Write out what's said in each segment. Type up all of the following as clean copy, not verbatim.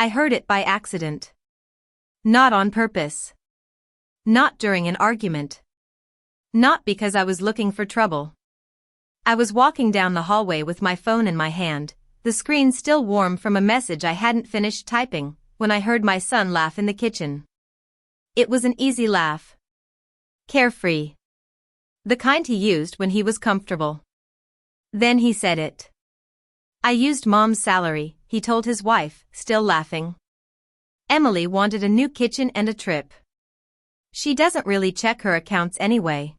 I heard it by accident. Not on purpose. Not during an argument. Not because I was looking for trouble. I was walking down the hallway with my phone in my hand, the screen still warm from a message I hadn't finished typing, when I heard my son laugh in the kitchen. It was an easy laugh. Carefree. The kind he used when he was comfortable. Then he said it. I used Mom's salary, he told his wife, still laughing. Emily wanted a new kitchen and a trip. She doesn't really check her accounts anyway.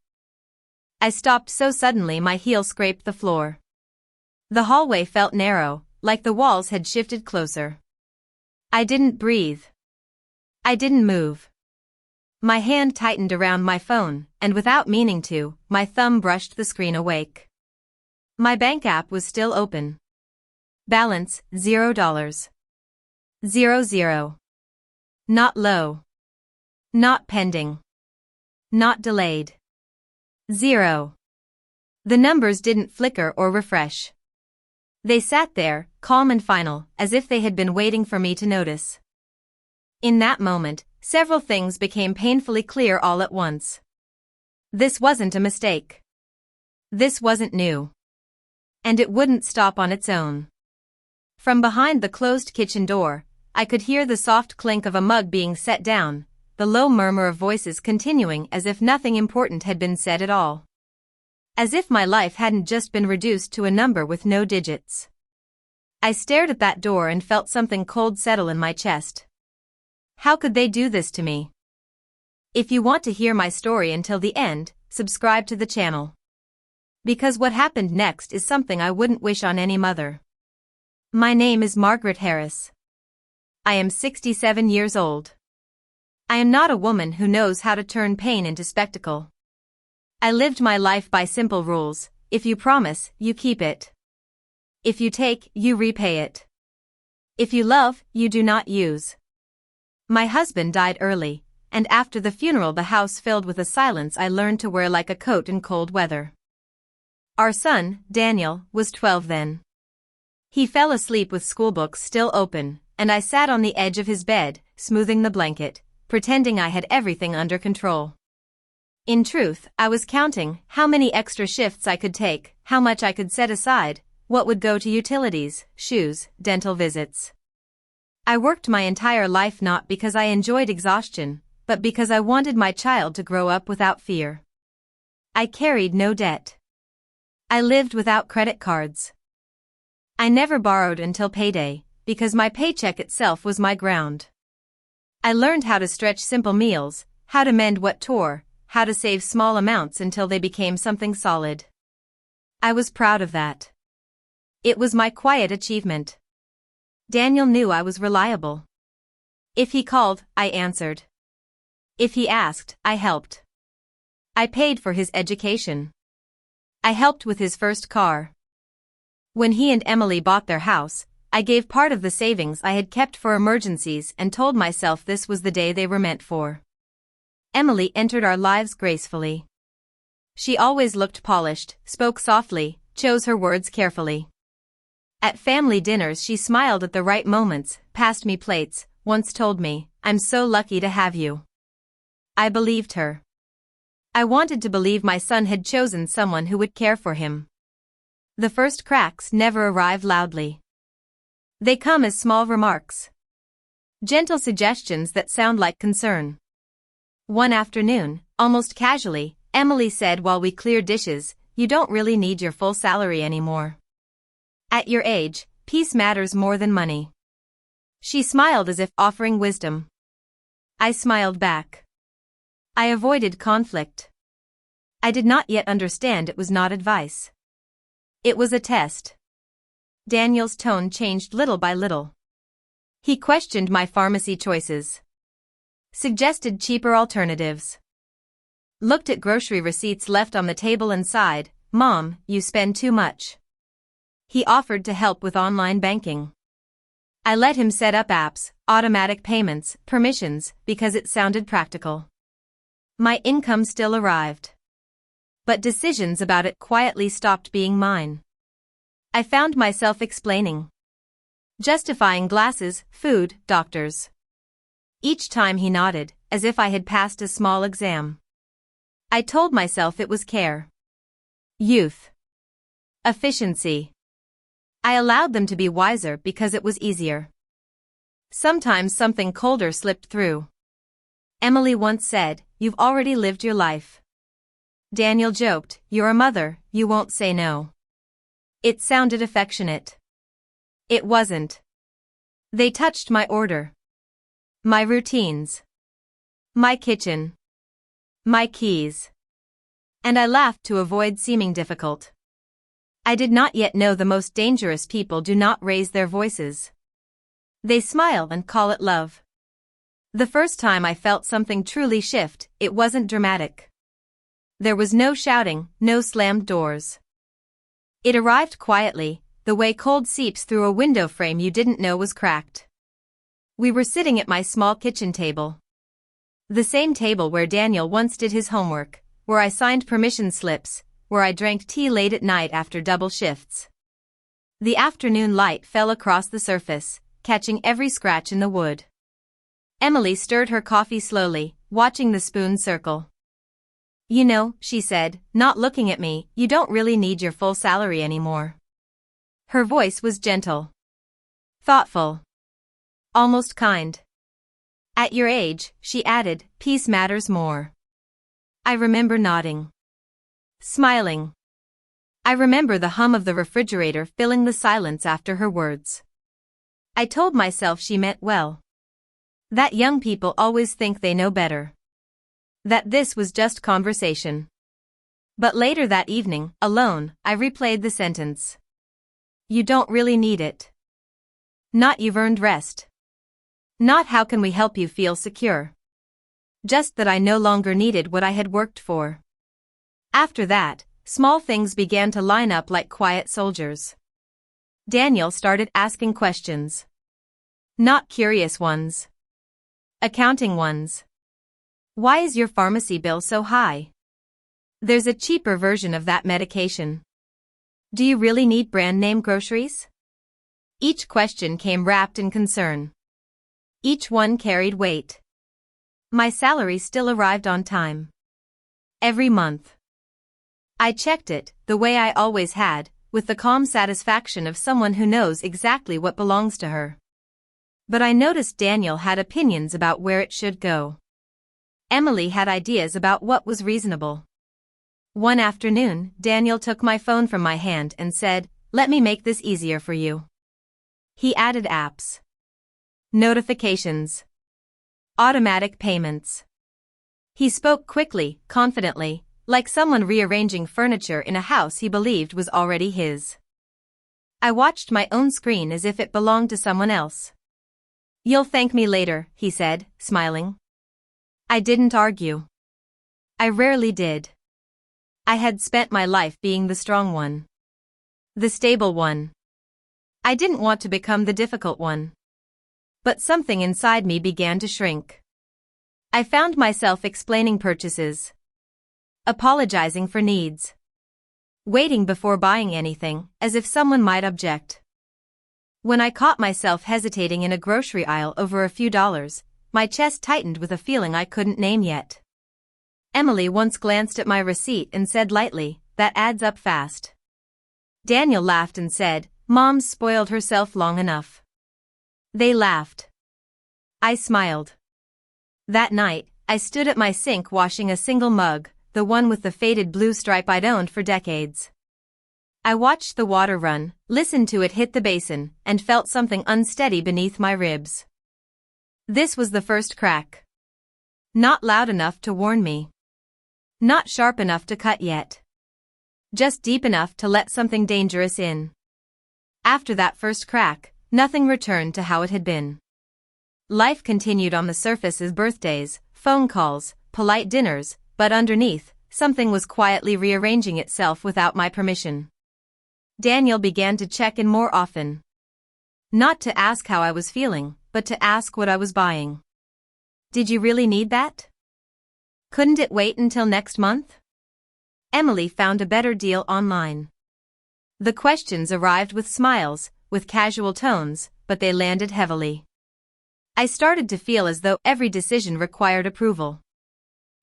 I stopped so suddenly my heel scraped the floor. The hallway felt narrow, like the walls had shifted closer. I didn't breathe. I didn't move. My hand tightened around my phone, and without meaning to, my thumb brushed the screen awake. My bank app was still open. Balance, $0. 00. Not low. Not pending. Not delayed. 0. The numbers didn't flicker or refresh. They sat there, calm and final, as if they had been waiting for me to notice. In that moment, several things became painfully clear all at once. This wasn't a mistake. This wasn't new. And it wouldn't stop on its own. From behind the closed kitchen door, I could hear the soft clink of a mug being set down, the low murmur of voices continuing as if nothing important had been said at all. As if my life hadn't just been reduced to a number with no digits. I stared at that door and felt something cold settle in my chest. How could they do this to me? If you want to hear my story until the end, subscribe to the channel. Because what happened next is something I wouldn't wish on any mother. My name is Margaret Harris. I am 67 years old. I am not a woman who knows how to turn pain into spectacle. I lived my life by simple rules: if you promise, you keep it. If you take, you repay it. If you love, you do not use. My husband died early, and after the funeral the house filled with a silence I learned to wear like a coat in cold weather. Our son, Daniel, was 12 then. He fell asleep with schoolbooks still open, and I sat on the edge of his bed, smoothing the blanket, pretending I had everything under control. In truth, I was counting how many extra shifts I could take, how much I could set aside, what would go to utilities, shoes, dental visits. I worked my entire life not because I enjoyed exhaustion, but because I wanted my child to grow up without fear. I carried no debt. I lived without credit cards. I never borrowed until payday, because my paycheck itself was my ground. I learned how to stretch simple meals, how to mend what tore, how to save small amounts until they became something solid. I was proud of that. It was my quiet achievement. Daniel knew I was reliable. If he called, I answered. If he asked, I helped. I paid for his education. I helped with his first car. When he and Emily bought their house, I gave part of the savings I had kept for emergencies and told myself this was the day they were meant for. Emily entered our lives gracefully. She always looked polished, spoke softly, chose her words carefully. At family dinners she smiled at the right moments, passed me plates, once told me, "I'm so lucky to have you." I believed her. I wanted to believe my son had chosen someone who would care for him. The first cracks never arrive loudly. They come as small remarks. Gentle suggestions that sound like concern. One afternoon, almost casually, Emily said while we cleared dishes, "You don't really need your full salary anymore. At your age, peace matters more than money." She smiled as if offering wisdom. I smiled back. I avoided conflict. I did not yet understand it was not advice. It was a test. Daniel's tone changed little by little. He questioned my pharmacy choices. Suggested cheaper alternatives. Looked at grocery receipts left on the table and sighed, "Mom, you spend too much." He offered to help with online banking. I let him set up apps, automatic payments, permissions, because it sounded practical. My income still arrived. But decisions about it quietly stopped being mine. I found myself explaining. Justifying glasses, food, doctors. Each time he nodded, as if I had passed a small exam. I told myself it was care. Youth. Efficiency. I allowed them to be wiser because it was easier. Sometimes something colder slipped through. Emily once said, "You've already lived your life." Daniel joked, "You're a mother, you won't say no." It sounded affectionate. It wasn't. They touched my order. My routines. My kitchen. My keys. And I laughed to avoid seeming difficult. I did not yet know the most dangerous people do not raise their voices. They smile and call it love. The first time I felt something truly shift, it wasn't dramatic. There was no shouting, no slammed doors. It arrived quietly, the way cold seeps through a window frame you didn't know was cracked. We were sitting at my small kitchen table. The same table where Daniel once did his homework, where I signed permission slips, where I drank tea late at night after double shifts. The afternoon light fell across the surface, catching every scratch in the wood. Emily stirred her coffee slowly, watching the spoon circle. "You know," she said, not looking at me, "you don't really need your full salary anymore." Her voice was gentle. Thoughtful. Almost kind. "At your age," she added, "peace matters more." I remember nodding. Smiling. I remember the hum of the refrigerator filling the silence after her words. I told myself she meant well. That young people always think they know better. That this was just conversation. But later that evening, alone, I replayed the sentence. "You don't really need it." Not "you've earned rest." Not "how can we help you feel secure." Just that I no longer needed what I had worked for. After that, small things began to line up like quiet soldiers. Daniel started asking questions. Not curious ones. Accounting ones. "Why is your pharmacy bill so high? There's a cheaper version of that medication. Do you really need brand name groceries?" Each question came wrapped in concern. Each one carried weight. My salary still arrived on time. Every month. I checked it, the way I always had, with the calm satisfaction of someone who knows exactly what belongs to her. But I noticed Daniel had opinions about where it should go. Emily had ideas about what was reasonable. One afternoon, Daniel took my phone from my hand and said, "Let me make this easier for you." He added apps. Notifications. Automatic payments. He spoke quickly, confidently, like someone rearranging furniture in a house he believed was already his. I watched my own screen as if it belonged to someone else. "You'll thank me later," he said, smiling. I didn't argue. I rarely did. I had spent my life being the strong one. The stable one. I didn't want to become the difficult one. But something inside me began to shrink. I found myself explaining purchases. Apologizing for needs. Waiting before buying anything, as if someone might object. When I caught myself hesitating in a grocery aisle over a few dollars, my chest tightened with a feeling I couldn't name yet. Emily once glanced at my receipt and said lightly, "That adds up fast." Daniel laughed and said, "Mom's spoiled herself long enough." They laughed. I smiled. That night, I stood at my sink washing a single mug, the one with the faded blue stripe I'd owned for decades. I watched the water run, listened to it hit the basin, and felt something unsteady beneath my ribs. This was the first crack. Not loud enough to warn me. Not sharp enough to cut yet. Just deep enough to let something dangerous in. After that first crack, nothing returned to how it had been. Life continued on the surface as birthdays, phone calls, polite dinners, but underneath, something was quietly rearranging itself without my permission. Daniel began to check in more often. Not to ask how I was feeling, but to ask what I was buying. "Did you really need that? Couldn't it wait until next month?" Emily found a better deal online. The questions arrived with smiles, with casual tones, but they landed heavily. I started to feel as though every decision required approval.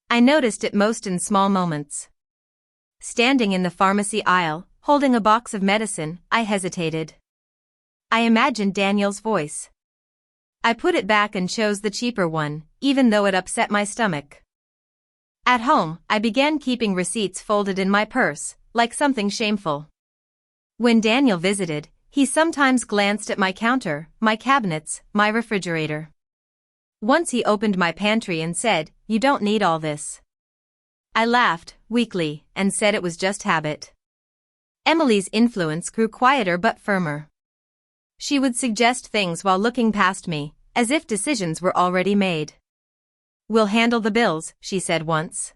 I noticed it most in small moments. Standing in the pharmacy aisle, holding a box of medicine, I hesitated. I imagined Daniel's voice. I put it back and chose the cheaper one, even though it upset my stomach. At home, I began keeping receipts folded in my purse, like something shameful. When Daniel visited, he sometimes glanced at my counter, my cabinets, my refrigerator. Once he opened my pantry and said, "You don't need all this." I laughed, weakly, and said it was just habit. Emily's influence grew quieter but firmer. She would suggest things while looking past me, as if decisions were already made. "We'll handle the bills," she said once.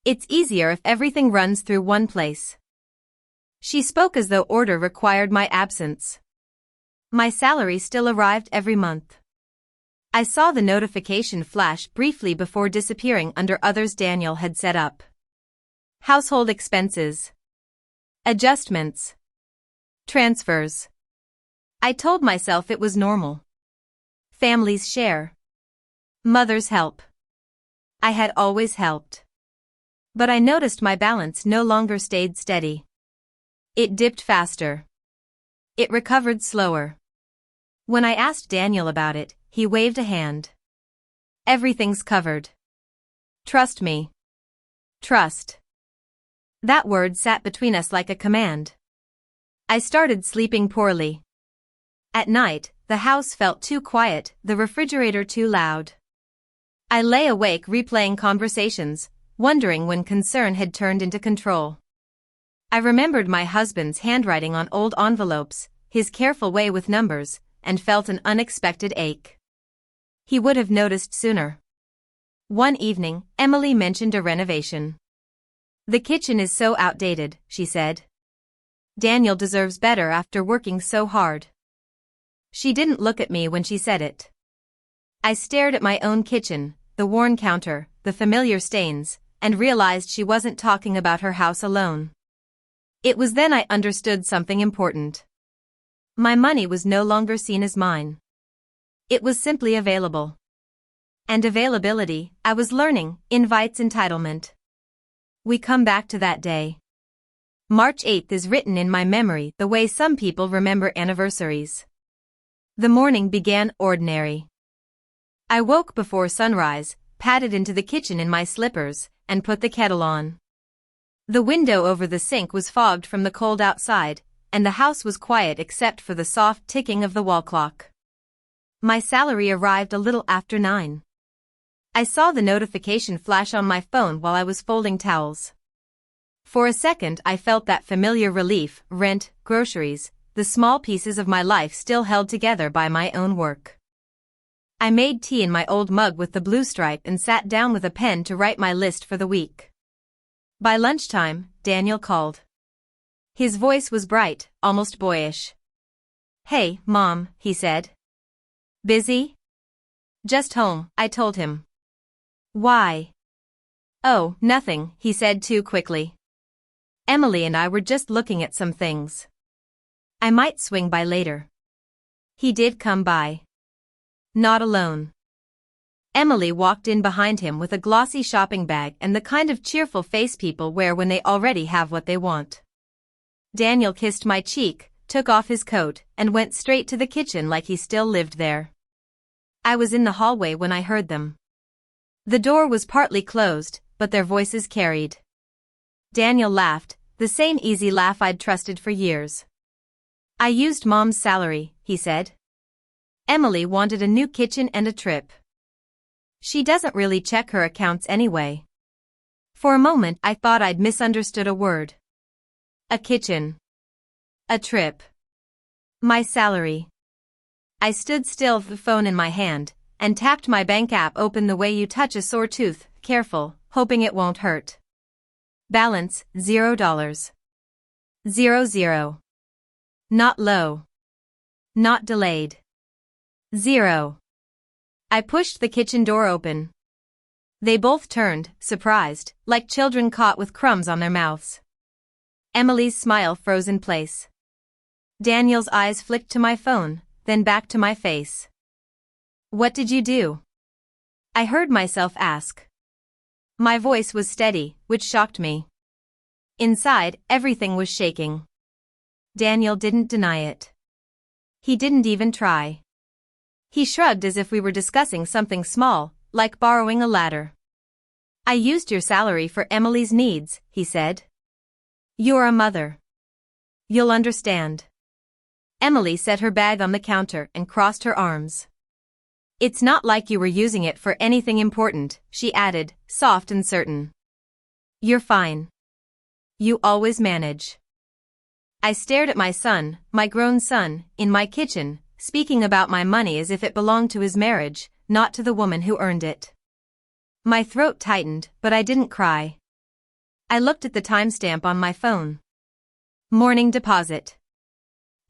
"It's easier if everything runs through one place." She spoke as though order required my absence. My salary still arrived every month. I saw the notification flash briefly before disappearing under others Daniel had set up. Household expenses. Adjustments. Transfers. I told myself it was normal. Families share. Mothers help. I had always helped. But I noticed my balance no longer stayed steady. It dipped faster. It recovered slower. When I asked Daniel about it, he waved a hand. "Everything's covered. Trust me." Trust. That word sat between us like a command. I started sleeping poorly. At night, the house felt too quiet, the refrigerator too loud. I lay awake replaying conversations, wondering when concern had turned into control. I remembered my husband's handwriting on old envelopes, his careful way with numbers, and felt an unexpected ache. He would have noticed sooner. One evening, Emily mentioned a renovation. "The kitchen is so outdated," she said. "Daniel deserves better after working so hard." She didn't look at me when she said it. I stared at my own kitchen, the worn counter, the familiar stains, and realized she wasn't talking about her house alone. It was then I understood something important. My money was no longer seen as mine. It was simply available. And availability, I was learning, invites entitlement. We come back to that day. March 8th is written in my memory the way some people remember anniversaries. The morning began ordinary. I woke before sunrise, padded into the kitchen in my slippers, and put the kettle on. The window over the sink was fogged from the cold outside, and the house was quiet except for the soft ticking of the wall clock. My salary arrived a little after 9. I saw the notification flash on my phone while I was folding towels. For a second I felt that familiar relief, rent, groceries, the small pieces of my life still held together by my own work. I made tea in my old mug with the blue stripe and sat down with a pen to write my list for the week. By lunchtime, Daniel called. His voice was bright, almost boyish. "Hey, Mom," he said. "Busy?" "Just home," I told him. "Why?" "Oh, nothing," he said too quickly. "Emily and I were just looking at some things. I might swing by later." He did come by. Not alone. Emily walked in behind him with a glossy shopping bag and the kind of cheerful face people wear when they already have what they want. Daniel kissed my cheek, took off his coat, and went straight to the kitchen like he still lived there. I was in the hallway when I heard them. The door was partly closed, but their voices carried. Daniel laughed, the same easy laugh I'd trusted for years. "I used Mom's salary," he said. "Emily wanted a new kitchen and a trip. She doesn't really check her accounts anyway." For a moment I thought I'd misunderstood a word. A kitchen. A trip. My salary. I stood still with the phone in my hand, and tapped my bank app open the way you touch a sore tooth, careful, hoping it won't hurt. Balance, $0. 00. Not low. Not delayed. 0. I pushed the kitchen door open. They both turned, surprised, like children caught with crumbs on their mouths. Emily's smile froze in place. Daniel's eyes flicked to my phone, then back to my face. "What did you do?" I heard myself ask. My voice was steady, which shocked me. Inside, everything was shaking. Daniel didn't deny it. He didn't even try. He shrugged as if we were discussing something small, like borrowing a ladder. "I used your salary for Emily's needs," he said. "You're a mother. You'll understand." Emily set her bag on the counter and crossed her arms. "It's not like you were using it for anything important," she added, soft and certain. "You're fine. You always manage." I stared at my son, my grown son, in my kitchen, speaking about my money as if it belonged to his marriage, not to the woman who earned it. My throat tightened, but I didn't cry. I looked at the timestamp on my phone. Morning deposit.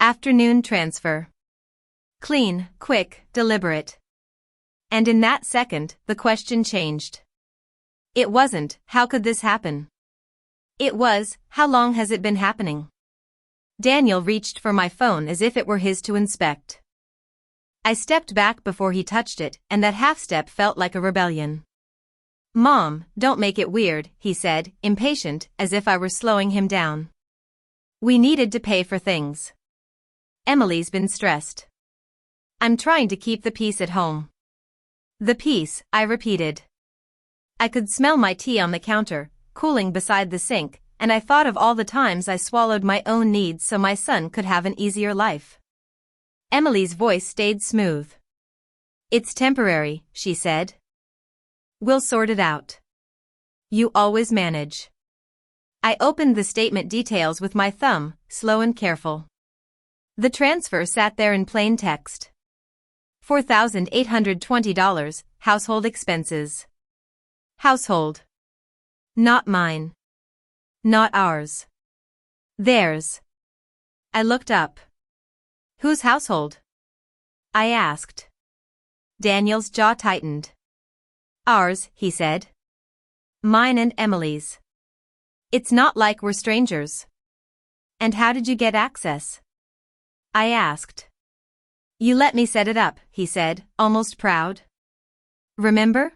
Afternoon transfer. Clean, quick, deliberate. And in that second, the question changed. It wasn't, "How could this happen?" It was, "How long has it been happening?" Daniel reached for my phone as if it were his to inspect. I stepped back before he touched it, and that half-step felt like a rebellion. "Mom, don't make it weird," he said, impatient, as if I were slowing him down. "We needed to pay for things. Emily's been stressed. I'm trying to keep the peace at home." "The peace," I repeated. I could smell my tea on the counter, cooling beside the sink, and I thought of all the times I swallowed my own needs so my son could have an easier life. Emily's voice stayed smooth. "It's temporary," she said. "We'll sort it out. You always manage." I opened the statement details with my thumb, slow and careful. The transfer sat there in plain text. $4,820, household expenses. Household. Not mine. Not ours. Theirs. I looked up. "Whose household?" I asked. Daniel's jaw tightened. "Ours," he said. "Mine and Emily's. It's not like we're strangers." "And how did you get access?" I asked. "You let me set it up," he said, almost proud. "Remember?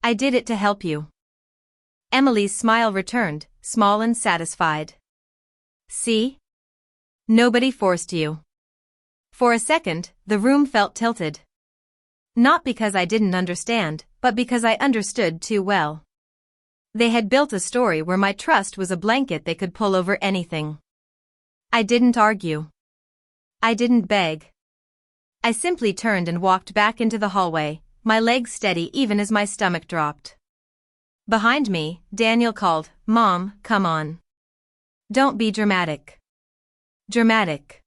I did it to help you." Emily's smile returned, small and satisfied. "See? Nobody forced you." For a second, the room felt tilted. Not because I didn't understand, but because I understood too well. They had built a story where my trust was a blanket they could pull over anything. I didn't argue. I didn't beg. I simply turned and walked back into the hallway, my legs steady even as my stomach dropped. Behind me, Daniel called, "Mom, come on. Don't be dramatic." Dramatic.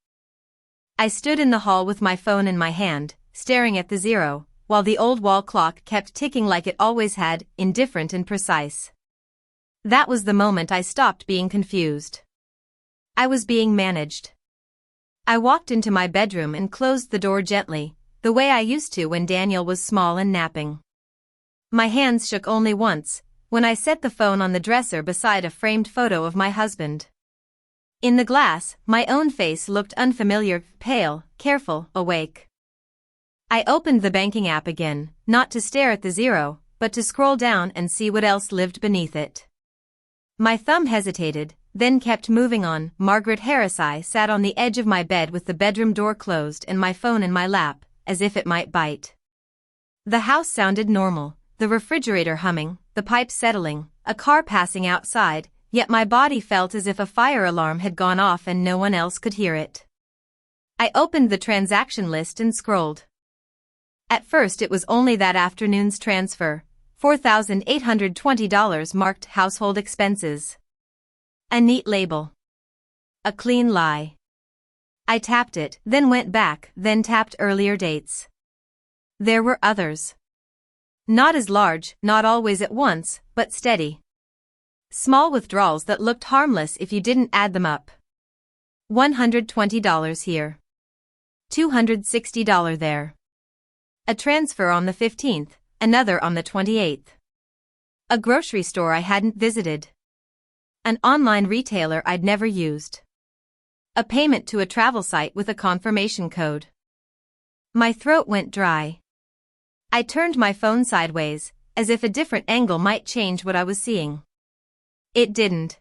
I stood in the hall with my phone in my hand, staring at the zero, while the old wall clock kept ticking like it always had, indifferent and precise. That was the moment I stopped being confused. I was being managed. I walked into my bedroom and closed the door gently, the way I used to when Daniel was small and napping. My hands shook only once, when I set the phone on the dresser beside a framed photo of my husband. In the glass, my own face looked unfamiliar, pale, careful, awake. I opened the banking app again, not to stare at the zero, but to scroll down and see what else lived beneath it. My thumb hesitated, then kept moving on. Margaret Harris. I sat on the edge of my bed with the bedroom door closed and my phone in my lap, as if it might bite. The house sounded normal, the refrigerator humming, the pipes settling, a car passing outside, yet my body felt as if a fire alarm had gone off and no one else could hear it. I opened the transaction list and scrolled. At first it was only that afternoon's transfer, $4,820 marked household expenses. A neat label. A clean lie. I tapped it, then went back, then tapped earlier dates. There were others. Not as large, not always at once, but steady. Small withdrawals that looked harmless if you didn't add them up. $120 here. $260 there. A transfer on the 15th, another on the 28th. A grocery store I hadn't visited. An online retailer I'd never used. A payment to a travel site with a confirmation code. My throat went dry. I turned my phone sideways, as if a different angle might change what I was seeing. It didn't.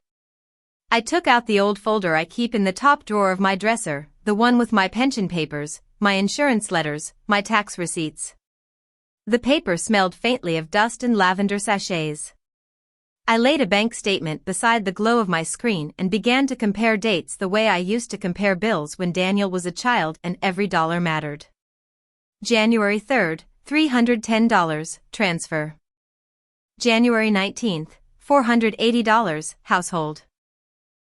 I took out the old folder I keep in the top drawer of my dresser, the one with my pension papers, my insurance letters, my tax receipts. The paper smelled faintly of dust and lavender sachets. I laid a bank statement beside the glow of my screen and began to compare dates the way I used to compare bills when Daniel was a child and every dollar mattered. January 3rd, $310, transfer. January 19th, $480, household.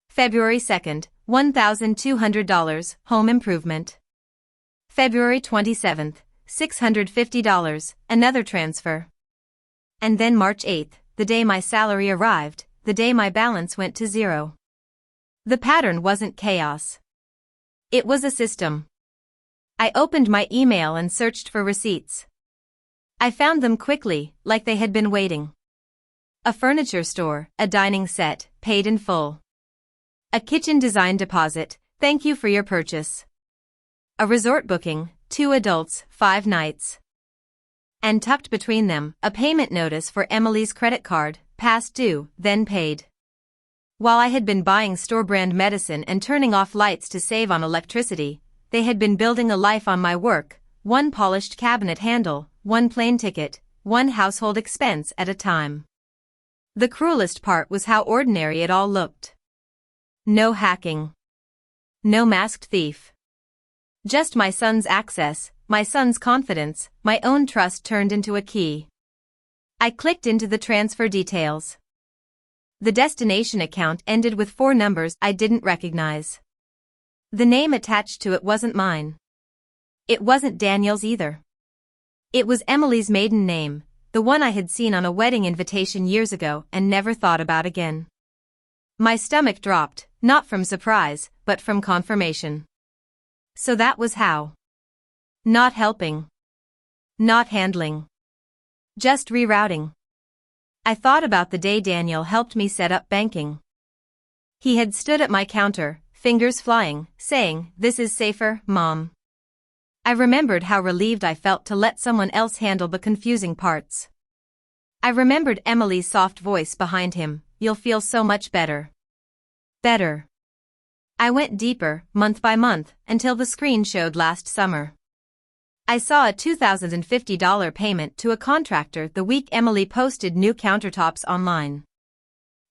February 2nd, $1,200, home improvement. February 27th, $650, another transfer. And then March 8th, the day my salary arrived, the day my balance went to zero. The pattern wasn't chaos. It was a system. I opened my email and searched for receipts. I found them quickly, like they had been waiting. A furniture store, a dining set, paid in full. A kitchen design deposit, thank you for your purchase. A resort booking, 2 adults, 5 nights. And tucked between them, a payment notice for Emily's credit card, past due, then paid. While I had been buying store-brand medicine and turning off lights to save on electricity, they had been building a life on my work, one polished cabinet handle, one plane ticket, one household expense at a time. The cruelest part was how ordinary it all looked. No hacking. No masked thief. Just my son's access, my son's confidence, my own trust turned into a key. I clicked into the transfer details. The destination account ended with 4 numbers I didn't recognize. The name attached to it wasn't mine. It wasn't Daniel's either. It was Emily's maiden name, the one I had seen on a wedding invitation years ago and never thought about again. My stomach dropped, not from surprise, but from confirmation. So that was how. Not helping. Not handling. Just rerouting. I thought about the day Daniel helped me set up banking. He had stood at my counter, fingers flying, saying, "This is safer, Mom." I remembered how relieved I felt to let someone else handle the confusing parts. I remembered Emily's soft voice behind him, "You'll feel so much better." Better. I went deeper, month by month, until the screen showed last summer. I saw a $2,050 payment to a contractor the week Emily posted new countertops online.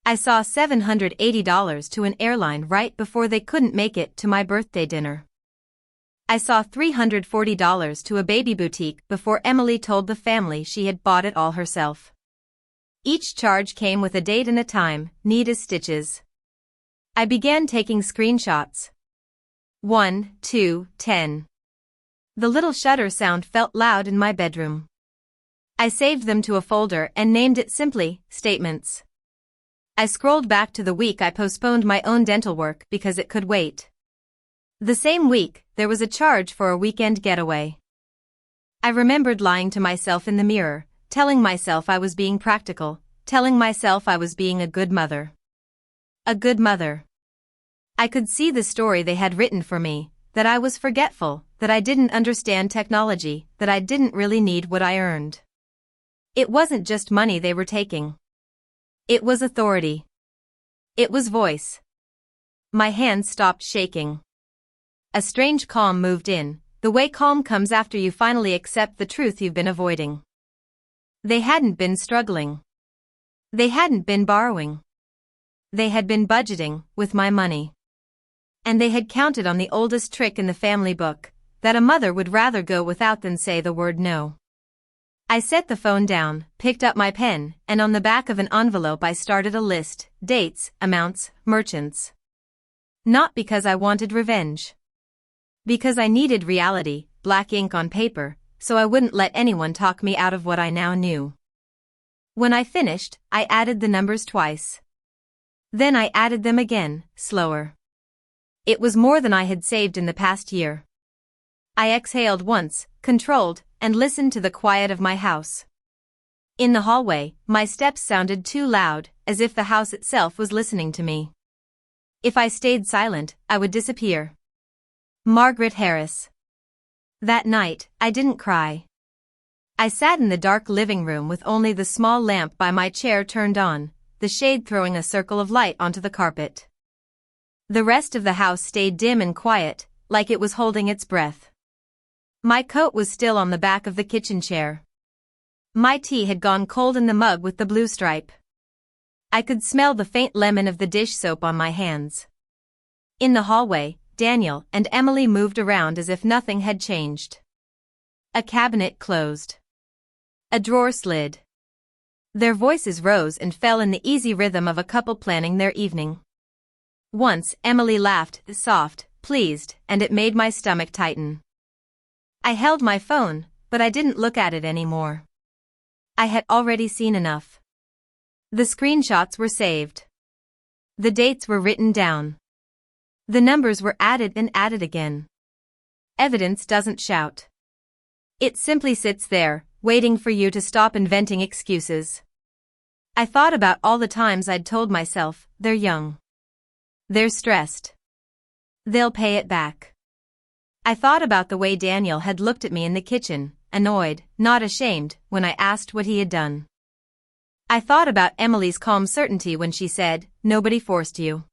I saw $780 to an airline right before they couldn't make it to my birthday dinner. I saw $340 to a baby boutique before Emily told the family she had bought it all herself. Each charge came with a date and a time, neat as stitches. I began taking screenshots. 1, 2, 10. The little shutter sound felt loud in my bedroom. I saved them to a folder and named it simply, Statements. I scrolled back to the week I postponed my own dental work because it could wait. The same week, there was a charge for a weekend getaway. I remembered lying to myself in the mirror, telling myself I was being practical, telling myself I was being a good mother. A good mother. I could see the story they had written for me, that I was forgetful, that I didn't understand technology, that I didn't really need what I earned. It wasn't just money they were taking. It was authority. It was voice. My hands stopped shaking. A strange calm moved in, the way calm comes after you finally accept the truth you've been avoiding. They hadn't been struggling. They hadn't been borrowing. They had been budgeting, with my money. And they had counted on the oldest trick in the family book, that a mother would rather go without than say the word no. I set the phone down, picked up my pen, and on the back of an envelope I started a list, dates, amounts, merchants. Not because I wanted revenge. Because I needed reality, black ink on paper, so I wouldn't let anyone talk me out of what I now knew. When I finished, I added the numbers twice. Then I added them again, slower. It was more than I had saved in the past year. I exhaled once, controlled, and listened to the quiet of my house. In the hallway, my steps sounded too loud, as if the house itself was listening to me. If I stayed silent, I would disappear. Margaret Harris. That night, I didn't cry. I sat in the dark living room with only the small lamp by my chair turned on, the shade throwing a circle of light onto the carpet. The rest of the house stayed dim and quiet, like it was holding its breath. My coat was still on the back of the kitchen chair. My tea had gone cold in the mug with the blue stripe. I could smell the faint lemon of the dish soap on my hands. In the hallway, Daniel and Emily moved around as if nothing had changed. A cabinet closed. A drawer slid. Their voices rose and fell in the easy rhythm of a couple planning their evening. Once, Emily laughed, soft, pleased, and it made my stomach tighten. I held my phone, but I didn't look at it anymore. I had already seen enough. The screenshots were saved. The dates were written down. The numbers were added and added again. Evidence doesn't shout. It simply sits there, waiting for you to stop inventing excuses. I thought about all the times I'd told myself, they're young. They're stressed. They'll pay it back. I thought about the way Daniel had looked at me in the kitchen, annoyed, not ashamed, when I asked what he had done. I thought about Emily's calm certainty when she said, "Nobody forced you."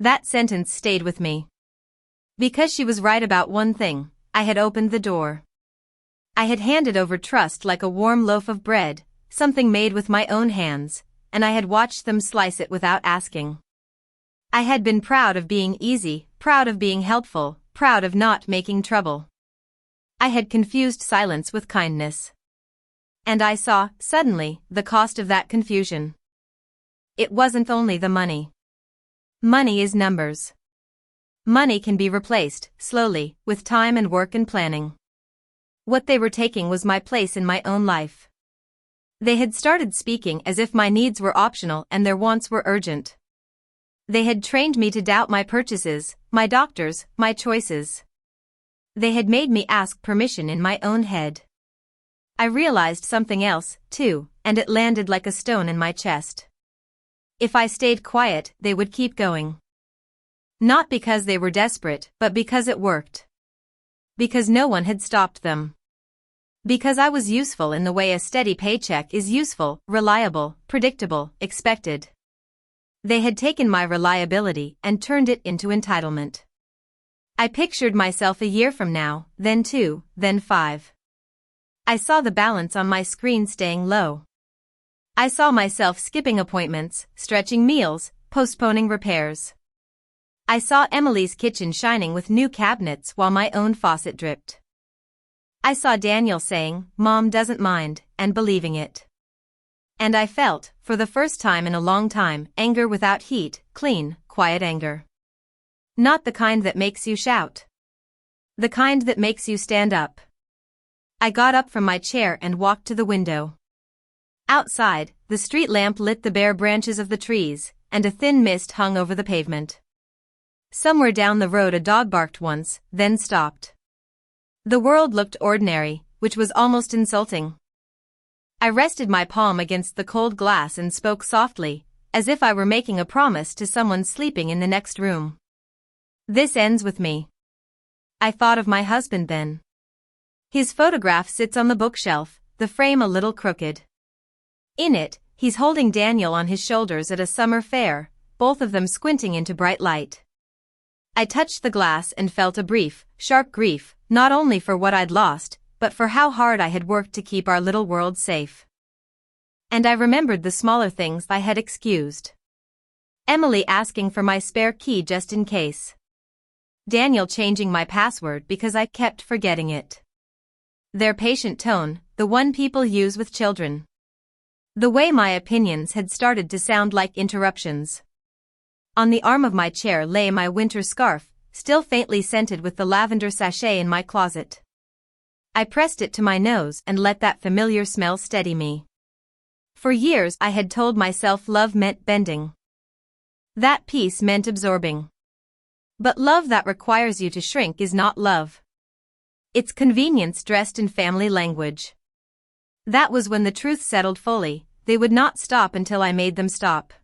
That sentence stayed with me. Because she was right about one thing, I had opened the door. I had handed over trust like a warm loaf of bread, something made with my own hands, and I had watched them slice it without asking. I had been proud of being easy, proud of being helpful, proud of not making trouble. I had confused silence with kindness. And I saw, suddenly, the cost of that confusion. It wasn't only the money. Money is numbers. Money can be replaced, slowly, with time and work and planning. What they were taking was my place in my own life. They had started speaking as if my needs were optional and their wants were urgent. They had trained me to doubt my purchases, my doctors, my choices. They had made me ask permission in my own head. I realized something else, too, and it landed like a stone in my chest. If I stayed quiet, they would keep going. Not because they were desperate, but because it worked. Because no one had stopped them. Because I was useful in the way a steady paycheck is useful, reliable, predictable, expected. They had taken my reliability and turned it into entitlement. I pictured myself a year from now, then 2, then 5. I saw the balance on my screen staying low. I saw myself skipping appointments, stretching meals, postponing repairs. I saw Emily's kitchen shining with new cabinets while my own faucet dripped. I saw Daniel saying, "Mom doesn't mind," and believing it. And I felt, for the first time in a long time, anger without heat, clean, quiet anger. Not the kind that makes you shout. The kind that makes you stand up. I got up from my chair and walked to the window. Outside, the street lamp lit the bare branches of the trees, and a thin mist hung over the pavement. Somewhere down the road a dog barked once, then stopped. The world looked ordinary, which was almost insulting. I rested my palm against the cold glass and spoke softly, as if I were making a promise to someone sleeping in the next room. "This ends with me." I thought of my husband then. His photograph sits on the bookshelf, the frame a little crooked. In it, he's holding Daniel on his shoulders at a summer fair, both of them squinting into bright light. I touched the glass and felt a brief, sharp grief, not only for what I'd lost, but for how hard I had worked to keep our little world safe. And I remembered the smaller things I had excused. Emily asking for my spare key just in case. Daniel changing my password because I kept forgetting it. Their patient tone, the one people use with children. The way my opinions had started to sound like interruptions. On the arm of my chair lay my winter scarf, still faintly scented with the lavender sachet in my closet. I pressed it to my nose and let that familiar smell steady me. For years I had told myself love meant bending. That peace meant absorbing. But love that requires you to shrink is not love. It's convenience dressed in family language. That was when the truth settled fully. They would not stop until I made them stop.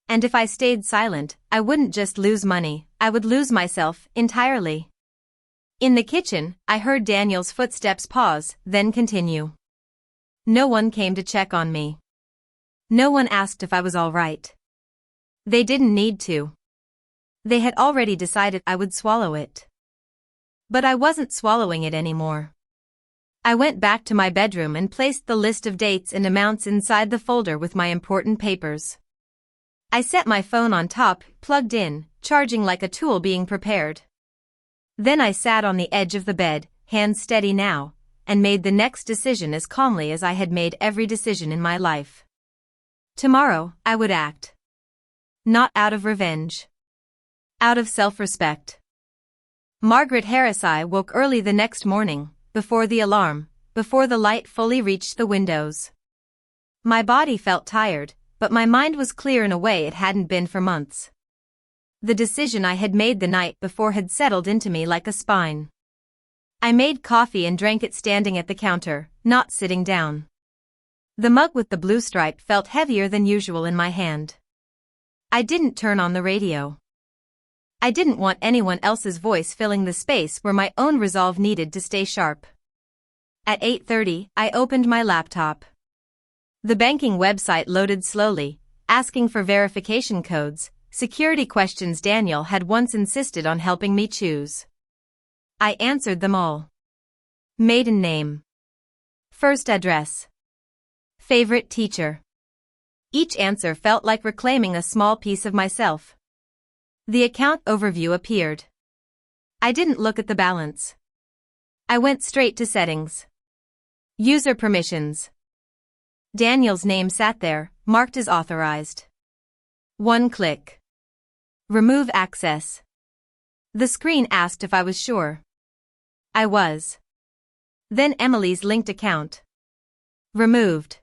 And if I stayed silent, I wouldn't just lose money, I would lose myself, entirely. In the kitchen, I heard Daniel's footsteps pause, then continue. No one came to check on me. No one asked if I was all right. They didn't need to. They had already decided I would swallow it. But I wasn't swallowing it anymore. I went back to my bedroom and placed the list of dates and amounts inside the folder with my important papers. I set my phone on top, plugged in, charging like a tool being prepared. Then I sat on the edge of the bed, hands steady now, and made the next decision as calmly as I had made every decision in my life. Tomorrow, I would act. Not out of revenge. Out of self-respect. Margaret Harris. I woke early the next morning, before the alarm, before the light fully reached the windows. My body felt tired, but my mind was clear in a way it hadn't been for months. The decision I had made the night before had settled into me like a spine. I made coffee and drank it standing at the counter, not sitting down. The mug with the blue stripe felt heavier than usual in my hand. I didn't turn on the radio. I didn't want anyone else's voice filling the space where my own resolve needed to stay sharp. At 8:30, I opened my laptop. The banking website loaded slowly, asking for verification codes, security questions Daniel had once insisted on helping me choose. I answered them all. Maiden name. First address. Favorite teacher. Each answer felt like reclaiming a small piece of myself. The account overview appeared. I didn't look at the balance. I went straight to settings. User permissions. Daniel's name sat there, marked as authorized. One click. Remove access. The screen asked if I was sure. I was. Then Emily's linked account. Removed.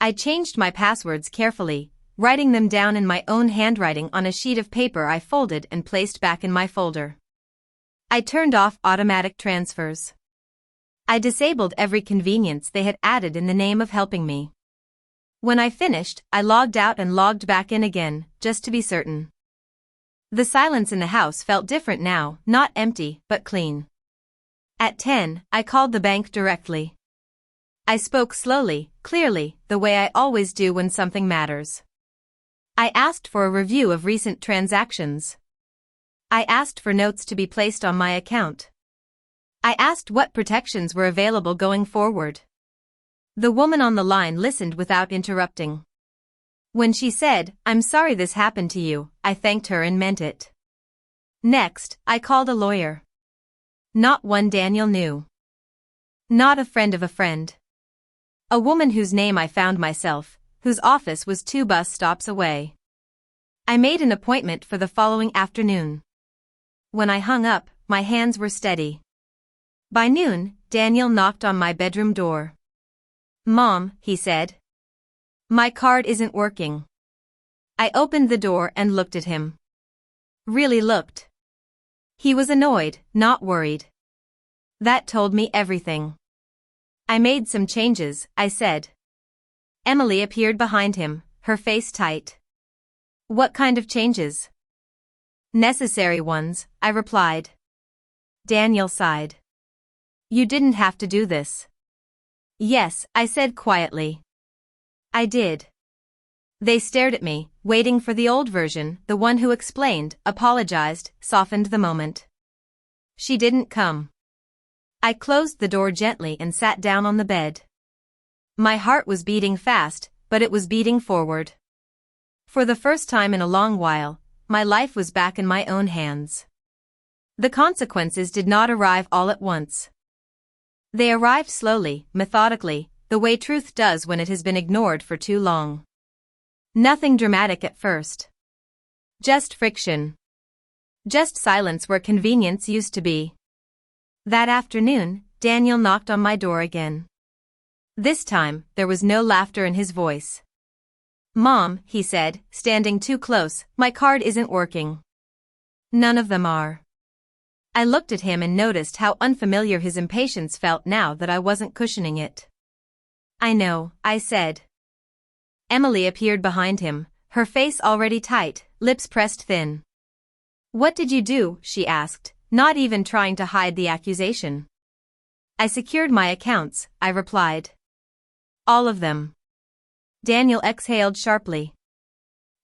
I changed my passwords carefully, writing them down in my own handwriting on a sheet of paper I folded and placed back in my folder. I turned off automatic transfers. I disabled every convenience they had added in the name of helping me. When I finished, I logged out and logged back in again, just to be certain. The silence in the house felt different now, not empty, but clean. At 10, I called the bank directly. I spoke slowly, clearly, the way I always do when something matters. I asked for a review of recent transactions. I asked for notes to be placed on my account. I asked what protections were available going forward. The woman on the line listened without interrupting. When she said, "I'm sorry this happened to you," I thanked her and meant it. Next, I called a lawyer. Not one Daniel knew. Not a friend of a friend. A woman whose name I found myself, whose office was 2 bus stops away. I made an appointment for the following afternoon. When I hung up, my hands were steady. By noon, Daniel knocked on my bedroom door. "Mom," he said. "My card isn't working." I opened the door and looked at him. Really looked. He was annoyed, not worried. That told me everything. "I made some changes," I said. Emily appeared behind him, her face tight. "What kind of changes?" "Necessary ones," I replied. Daniel sighed. "You didn't have to do this." "Yes," I said quietly. "I did." They stared at me, waiting for the old version, the one who explained, apologized, softened the moment. She didn't come. I closed the door gently and sat down on the bed. My heart was beating fast, but it was beating forward. For the first time in a long while, my life was back in my own hands. The consequences did not arrive all at once. They arrived slowly, methodically, the way truth does when it has been ignored for too long. Nothing dramatic at first. Just friction. Just silence where convenience used to be. That afternoon, Daniel knocked on my door again. This time, there was no laughter in his voice. "Mom," he said, standing too close, "my card isn't working." "None of them are." I looked at him and noticed how unfamiliar his impatience felt now that I wasn't cushioning it. "I know," I said. Emily appeared behind him, her face already tight, lips pressed thin. "What did you do?" she asked, not even trying to hide the accusation. I secured my accounts, I replied. All of them. Daniel exhaled sharply.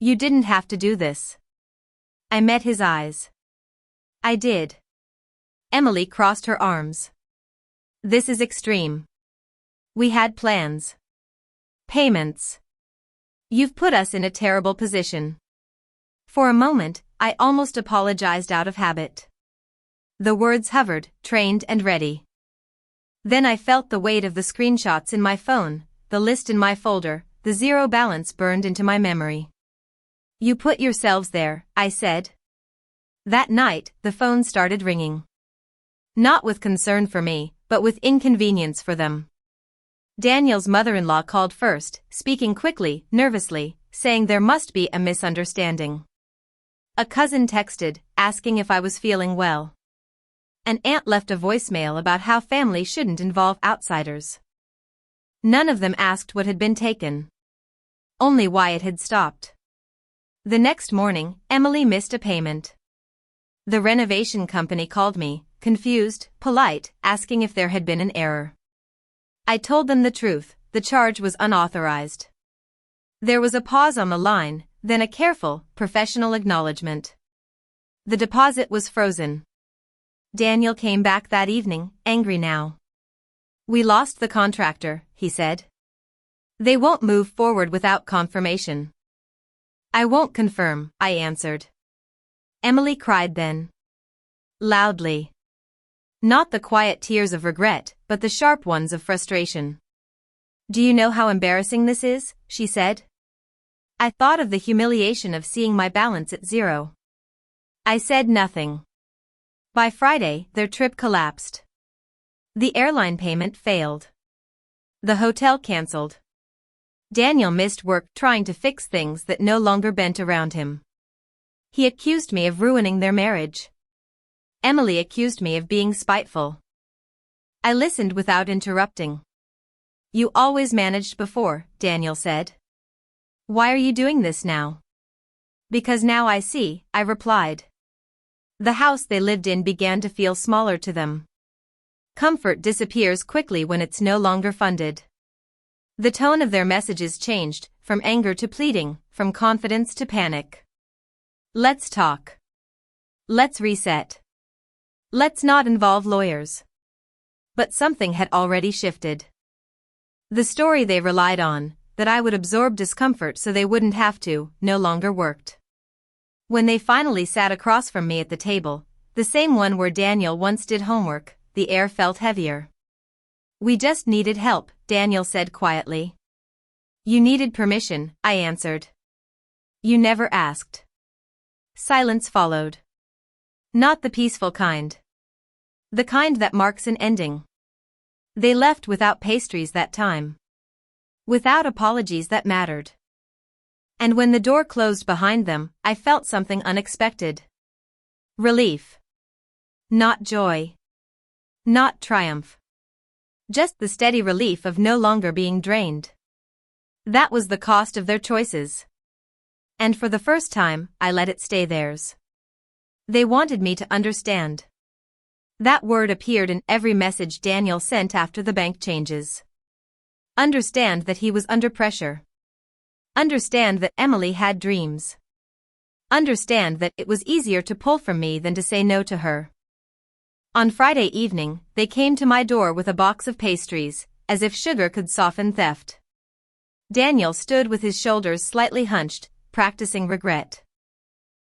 You didn't have to do this. I met his eyes. I did. Emily crossed her arms. This is extreme. We had plans. Payments. You've put us in a terrible position. For a moment, I almost apologized out of habit. The words hovered, trained and ready. Then I felt the weight of the screenshots in my phone, the list in my folder, the zero balance burned into my memory. You put yourselves there, I said. That night, the phone started ringing. Not with concern for me, but with inconvenience for them. Daniel's mother-in-law called first, speaking quickly, nervously, saying there must be a misunderstanding. A cousin texted, asking if I was feeling well. An aunt left a voicemail about how family shouldn't involve outsiders. None of them asked what had been taken. Only why it had stopped. The next morning, Emily missed a payment. The renovation company called me, confused, polite, asking if there had been an error. I told them the truth, the charge was unauthorized. There was a pause on the line, then a careful, professional acknowledgement. The deposit was frozen. Daniel came back that evening, angry now. We lost the contractor, he said. They won't move forward without confirmation. I won't confirm, I answered. Emily cried then. Loudly. Not the quiet tears of regret, but the sharp ones of frustration. Do you know how embarrassing this is? She said. I thought of the humiliation of seeing my balance at zero. I said nothing. By Friday, their trip collapsed. The airline payment failed. The hotel canceled. Daniel missed work trying to fix things that no longer bent around him. He accused me of ruining their marriage. Emily accused me of being spiteful. I listened without interrupting. You always managed before, Daniel said. Why are you doing this now? Because now I see, I replied. The house they lived in began to feel smaller to them. Comfort disappears quickly when it's no longer funded. The tone of their messages changed, from anger to pleading, from confidence to panic. Let's talk. Let's reset. Let's not involve lawyers. But something had already shifted. The story they relied on, that I would absorb discomfort so they wouldn't have to, no longer worked. When they finally sat across from me at the table, the same one where Daniel once did homework, the air felt heavier. We just needed help, Daniel said quietly. You needed permission, I answered. You never asked. Silence followed. Not the peaceful kind. The kind that marks an ending. They left without pastries that time. Without apologies that mattered. And when the door closed behind them, I felt something unexpected. Relief. Not joy. Not triumph. Just the steady relief of no longer being drained. That was the cost of their choices. And for the first time, I let it stay theirs. They wanted me to understand. That word appeared in every message Daniel sent after the bank changes. Understand that he was under pressure. Understand that Emily had dreams. Understand that it was easier to pull from me than to say no to her. On Friday evening, they came to my door with a box of pastries, as if sugar could soften theft. Daniel stood with his shoulders slightly hunched, practicing regret.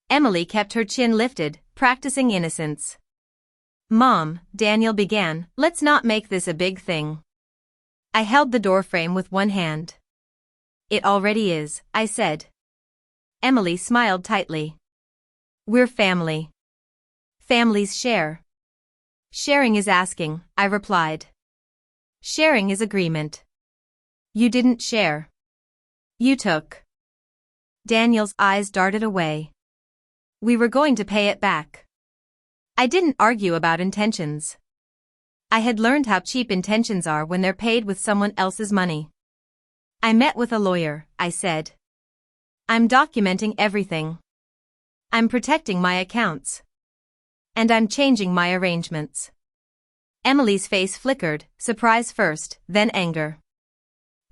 Emily kept her chin lifted, practicing innocence. Mom, Daniel began, let's not make this a big thing. I held the doorframe with one hand. It already is, I said. Emily smiled tightly. We're family. Families share. Sharing is asking, I replied. Sharing is agreement. You didn't share. You took. Daniel's eyes darted away. We were going to pay it back. I didn't argue about intentions. I had learned how cheap intentions are when they're paid with someone else's money. I met with a lawyer, I said. I'm documenting everything. I'm protecting my accounts. And I'm changing my arrangements. Emily's face flickered, surprise first, then anger.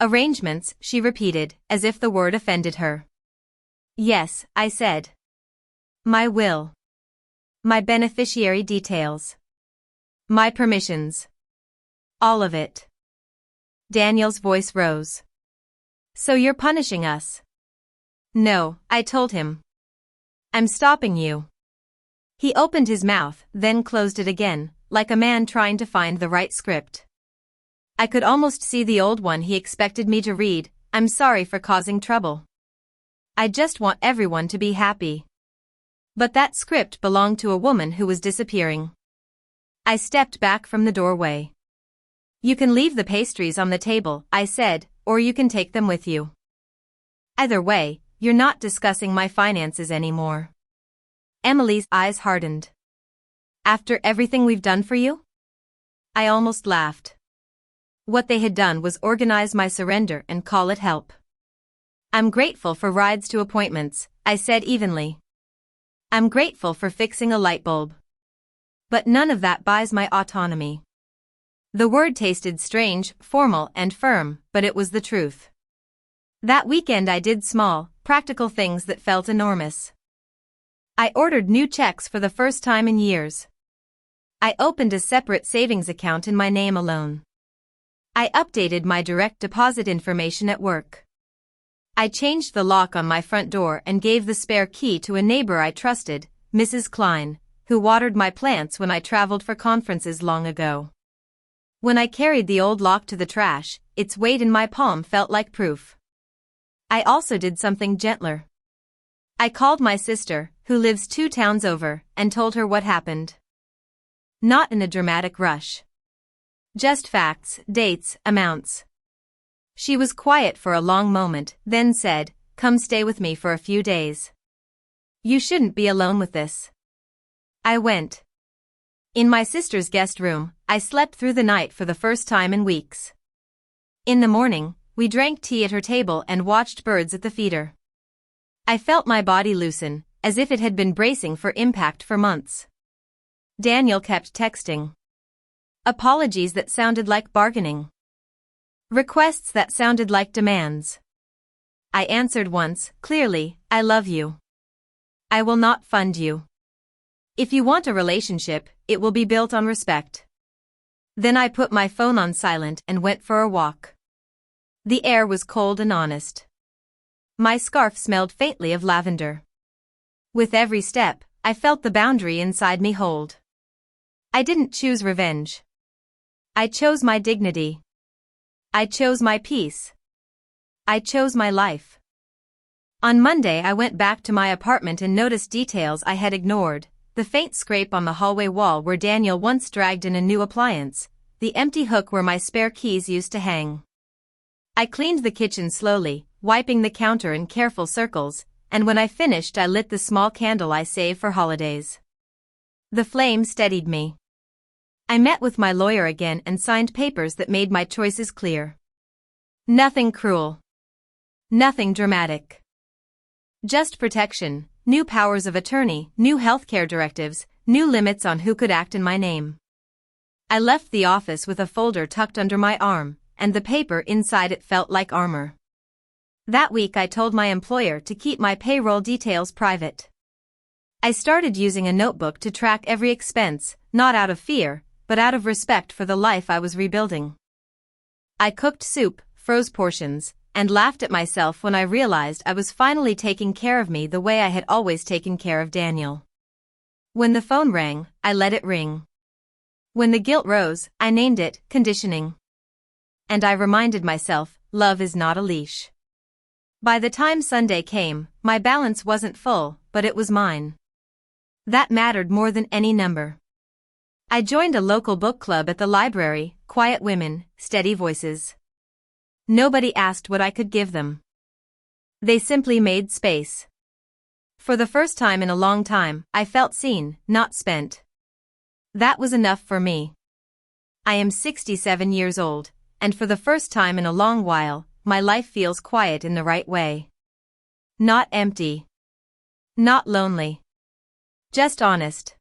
Arrangements, she repeated, as if the word offended her. Yes, I said. My will. My beneficiary details. My permissions. All of it. Daniel's voice rose. So you're punishing us? No, I told him. I'm stopping you. He opened his mouth, then closed it again, like a man trying to find the right script. I could almost see the old one he expected me to read. I'm sorry for causing trouble. I just want everyone to be happy. But that script belonged to a woman who was disappearing. I stepped back from the doorway. You can leave the pastries on the table, I said, or you can take them with you. Either way, you're not discussing my finances anymore. Emily's eyes hardened. After everything we've done for you? I almost laughed. What they had done was organize my surrender and call it help. I'm grateful for rides to appointments, I said evenly. I'm grateful for fixing a light bulb. But none of that buys my autonomy. The word tasted strange, formal, and firm, but it was the truth. That weekend I did small, practical things that felt enormous. I ordered new checks for the first time in years. I opened a separate savings account in my name alone. I updated my direct deposit information at work. I changed the lock on my front door and gave the spare key to a neighbor I trusted, Mrs. Klein, who watered my plants when I traveled for conferences long ago. When I carried the old lock to the trash, its weight in my palm felt like proof. I also did something gentler. I called my sister, who lives 2 towns over, and told her what happened. Not in a dramatic rush. Just facts, dates, amounts. She was quiet for a long moment, then said, "Come stay with me for a few days. You shouldn't be alone with this." I went. In my sister's guest room, I slept through the night for the first time in weeks. In the morning, we drank tea at her table and watched birds at the feeder. I felt my body loosen, as if it had been bracing for impact for months. Daniel kept texting. Apologies that sounded like bargaining. Requests that sounded like demands. I answered once, clearly, I love you. I will not fund you. If you want a relationship, it will be built on respect. Then I put my phone on silent and went for a walk. The air was cold and honest. My scarf smelled faintly of lavender. With every step, I felt the boundary inside me hold. I didn't choose revenge. I chose my dignity. I chose my peace. I chose my life. On Monday I went back to my apartment and noticed details I had ignored, the faint scrape on the hallway wall where Daniel once dragged in a new appliance, the empty hook where my spare keys used to hang. I cleaned the kitchen slowly, wiping the counter in careful circles, and when I finished I lit the small candle I save for holidays. The flame steadied me. I met with my lawyer again and signed papers that made my choices clear. Nothing cruel. Nothing dramatic. Just protection, new powers of attorney, new healthcare directives, new limits on who could act in my name. I left the office with a folder tucked under my arm, and the paper inside it felt like armor. That week I told my employer to keep my payroll details private. I started using a notebook to track every expense, not out of fear, but out of respect for the life I was rebuilding. I cooked soup, froze portions, and laughed at myself when I realized I was finally taking care of me the way I had always taken care of Daniel. When the phone rang, I let it ring. When the guilt rose, I named it conditioning. And I reminded myself, love is not a leash. By the time Sunday came, my balance wasn't full, but it was mine. That mattered more than any number. I joined a local book club at the library, quiet women, steady voices. Nobody asked what I could give them. They simply made space. For the first time in a long time, I felt seen, not spent. That was enough for me. I am 67 years old, and for the first time in a long while, my life feels quiet in the right way. Not empty. Not lonely. Just honest.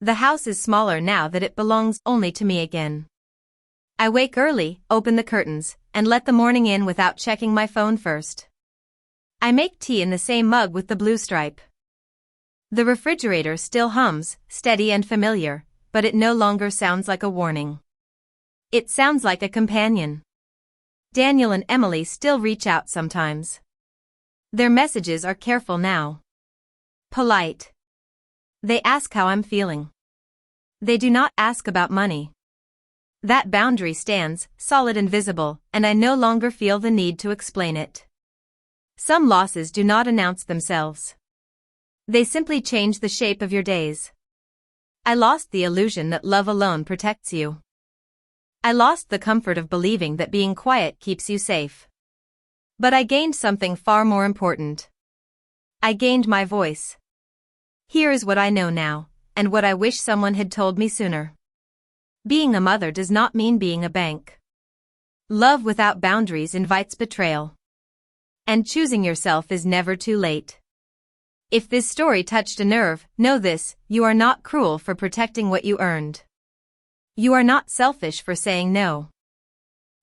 The house is smaller now that it belongs only to me again. I wake early, open the curtains, and let the morning in without checking my phone first. I make tea in the same mug with the blue stripe. The refrigerator still hums, steady and familiar, but it no longer sounds like a warning. It sounds like a companion. Daniel and Emily still reach out sometimes. Their messages are careful now. Polite. They ask how I'm feeling. They do not ask about money. That boundary stands, solid and visible, and I no longer feel the need to explain it. Some losses do not announce themselves. They simply change the shape of your days. I lost the illusion that love alone protects you. I lost the comfort of believing that being quiet keeps you safe. But I gained something far more important. I gained my voice. Here is what I know now, and what I wish someone had told me sooner. Being a mother does not mean being a bank. Love without boundaries invites betrayal. And choosing yourself is never too late. If this story touched a nerve, know this: you are not cruel for protecting what you earned. You are not selfish for saying no.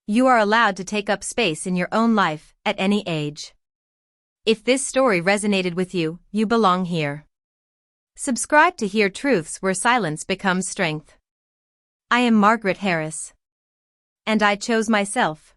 You are allowed to take up space in your own life, at any age. If this story resonated with you, you belong here. Subscribe to hear truths where silence becomes strength. I am Margaret Harris. And I chose myself.